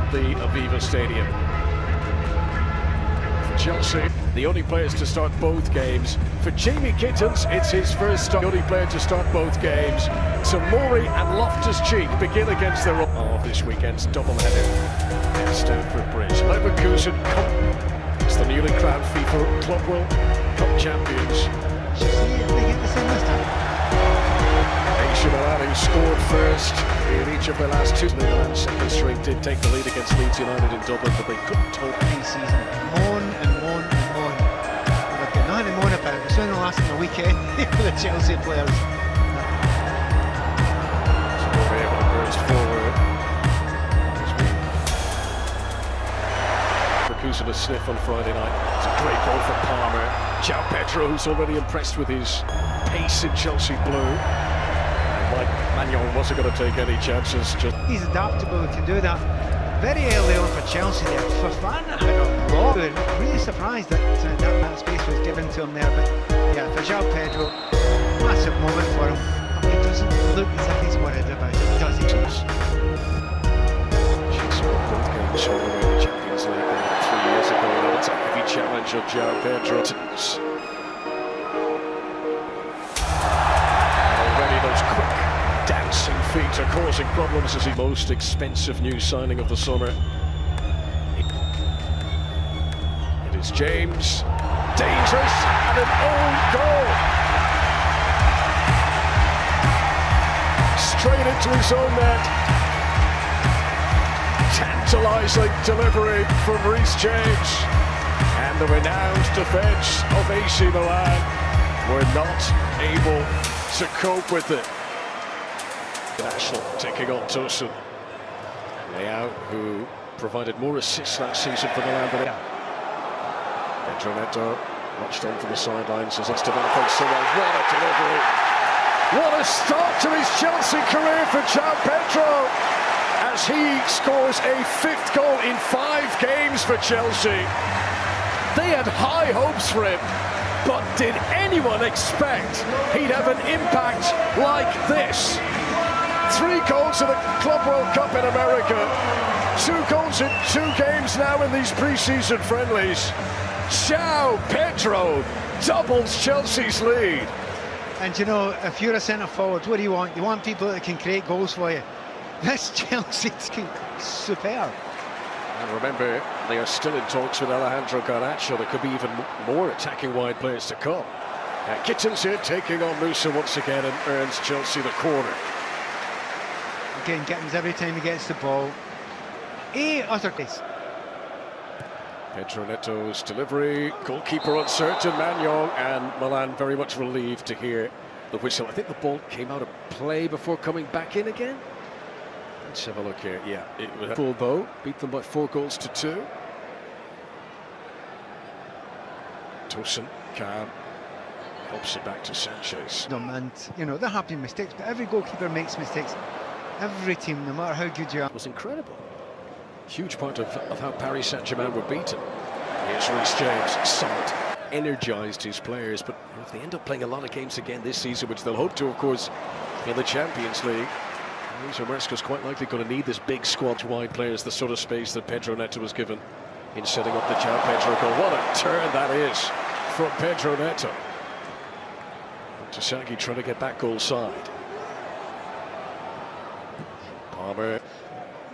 at the Aviva Stadium. For Chelsea, the only players to start both games. For Jamie Gittins, it's his first start. The only player to start both games. Tomori and Loftus-Cheek begin against their of this weekend's doubleheader at Stamford Bridge. Leverkusen it's the newly crowned FIFA Club World Cup champions. AC Milan, who scored first in each of their last two. Milan second string did take the lead against Leeds United in Dublin, but they couldn't hold. Pre-season, moan and moan and moan. They've got nothing to moan about. It's only lasting a weekend for the Chelsea players. So we'll be able to burst forward. Leverkusen a sniff on Friday night. It's a great goal from Palmer. João Pedro, who's already impressed with his pace in Chelsea blue. Like Manuel wasn't going to take any chances. He's adaptable to do that. Very early on for Chelsea there. Fofana had a lot. Really surprised that that space was given to him there. But yeah, for João Pedro, massive moment for him. I mean, it doesn't look as if he's worried about it, does he? Chelsea won both games all the way in the Champions League 3 years ago. And it's a heavy challenge of João Pedro. Those quick dancing feet are causing problems as the most expensive new signing of the summer. It is James, dangerous, and an own goal. Straight into his own net. Tantalising delivery from Reece James. And the renowned defence of AC Milan were not able to cope with it. National taking on Tosun. Leao, who provided more assists last season for Milan than Pedro Neto watched on from the sidelines as that's developing so well. What a delivery! What a start to his Chelsea career for João Pedro as he scores a 5th goal in 5 games for Chelsea. They had high hopes for him. But did anyone expect he'd have an impact like this? 3 goals in the Club World Cup in America. 2 goals in 2 games now in these pre-season friendlies. João Pedro doubles Chelsea's lead. And you know, if you're a centre-forward, what do you want? You want people that can create goals for you. This Chelsea's superb. And remember, they are still in talks with Alejandro Garnacho. There could be even more attacking wide players to come. Gittins here taking on Musa once again and earns Chelsea the corner. Again, Gittins every time he gets the ball. Utter case. Pedro Neto's delivery, goalkeeper uncertain, Manuel, and Milan very much relieved to hear the whistle. I think the ball came out of play before coming back in again. Let's have a look here. Yeah, it was full bow, beat them by 4 goals to 2. Tosun, calm, helps it back to Sanchez. And, you know, they're happy mistakes, but every goalkeeper makes mistakes. Every team, no matter how good you are. It was incredible. Huge part of how Paris Saint-Germain were beaten. Here's Reece James, solid, energised his players, but if they end up playing a lot of games again this season, which they'll hope to, of course, in the Champions League, so Maresca's quite likely going to need this big squad wide players, the sort of space that Pedro Neto was given in setting up the João Pedro goal. What a turn that is from Pedro Neto. Tasagi trying to get back goal side. Palmer.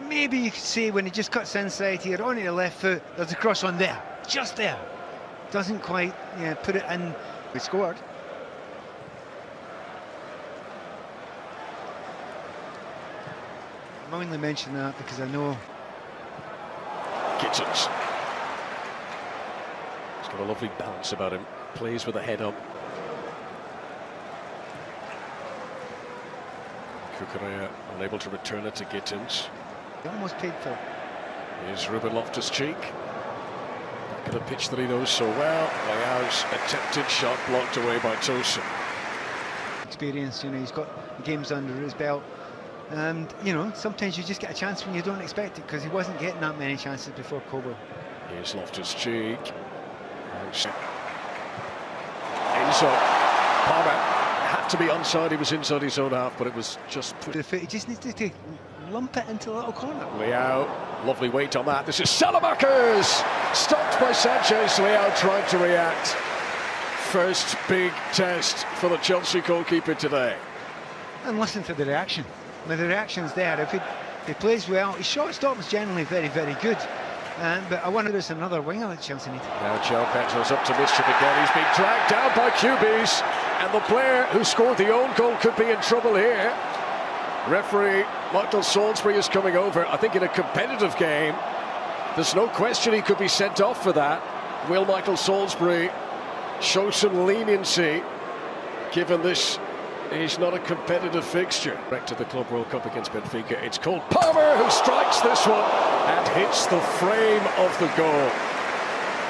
Maybe you could say when he just cuts inside here, onto the left foot, there's a cross on there, just there. Doesn't quite put it in. We scored. I'm only mentioning that because I know. Gittins. He's got a lovely balance about him. Plays with a head up. Cucurella unable to return it to Gittins. He almost paid for it. Here's Ruben Loftus-Cheek. Back at the pitch that he knows so well. Leao's attempted shot blocked away by Tosun. Experience, you know, he's got games under his belt. And, you know, sometimes you just get a chance when you don't expect it, because he wasn't getting that many chances before Kobo. Here's Loftus-Cheek. Enzo. Palmer had to be onside, he was inside his own half, but it was just... He just needs to lump it into the little corner. Leao, lovely weight on that. This is Salamakers, stopped by Sanchez. Leao tried to react. First big test for the Chelsea goalkeeper today. And listen to the reaction. Now, the reaction's there. If he plays well, his shot stop is generally very, very good. But I wonder if there's another winger that Chelsea need. Now João Pedro's up to mischief again. He's being dragged down by QBs, and the player who scored the own goal could be in trouble here. Referee Michael Salisbury is coming over. I think in a competitive game, there's no question he could be sent off for that. Will Michael Salisbury show some leniency, given this is not a competitive fixture? Back to the Club World Cup against Benfica. It's Cole Palmer who strikes this one and hits the frame of the goal.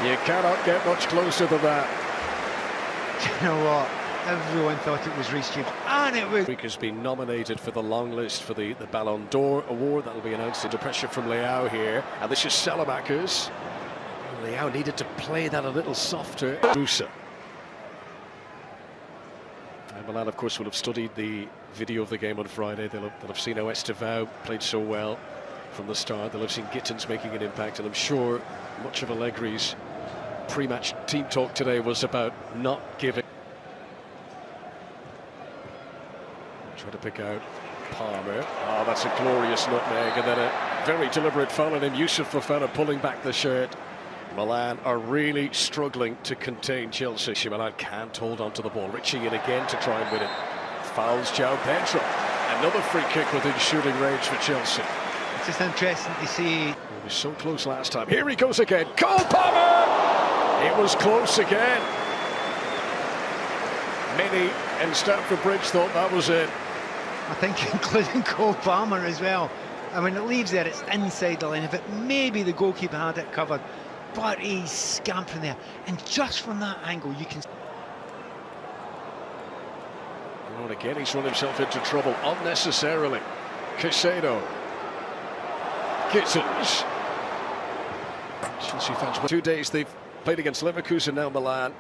You cannot get much closer than that. You know what? Everyone thought it was Reece James, and it was. Has been nominated for the long list for the Ballon d'Or award that will be announced. Into pressure from Leao here, and this is Salamakers. Leao needed to play that a little softer. Musa. And Milan, of course, will have studied the video of the game on Friday. They'll have seen how Estevao played so well from the start. They'll have seen Gittins making an impact, and I'm sure much of Allegri's pre-match team talk today was about not giving. Try to pick out Palmer. Oh, that's a glorious nutmeg, and then a very deliberate foul on him. Yusuf Fofana pulling back the shirt. Milan are really struggling to contain Chelsea. Milan can't hold on to the ball. Richie in again to try and win it. Fouls João Pedro. Another free kick within shooting range for Chelsea. It's just interesting to see. He was so close last time. Here he goes again. Cole Palmer! It was close again. Many in Stamford Bridge thought that was it. I think including Cole Palmer as well. I mean, it leaves there, it's inside the line. If it maybe the goalkeeper had it covered, but he's scampering there. And just from that angle, you can. And again, he's run himself into trouble unnecessarily. Caicedo. Gittins. Chelsea fans. 2 days they've played against Leverkusen, now Milan.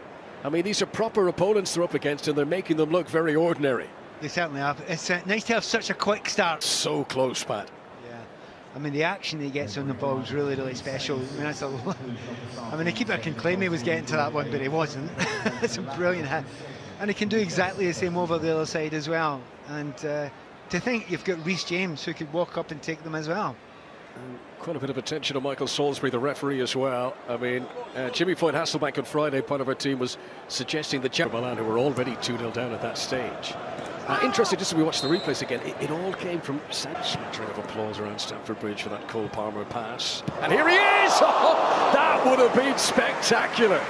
I mean, these are proper opponents they're up against, and they're making them look very ordinary. They certainly have. It's nice to have such a quick start. So close, Pat. Yeah. I mean, the action he gets on the ball is really, really special. I mean, that's I mean, the keeper can claim he was getting to that one, but he wasn't. It's a brilliant hit. And he can do exactly the same over the other side as well. And to think you've got Reece James who could walk up and take them as well. Quite a bit of attention on Michael Salisbury, the referee, as well. I mean, Jimmy Foyne Hasselbank on Friday, part of our team, was suggesting that Milan, who were already 2-0 down at that stage. Interesting, just as we watch the replays again, it all came from smattering of applause around Stamford Bridge for that Cole Palmer pass. And here he is! Oh, that would have been spectacular.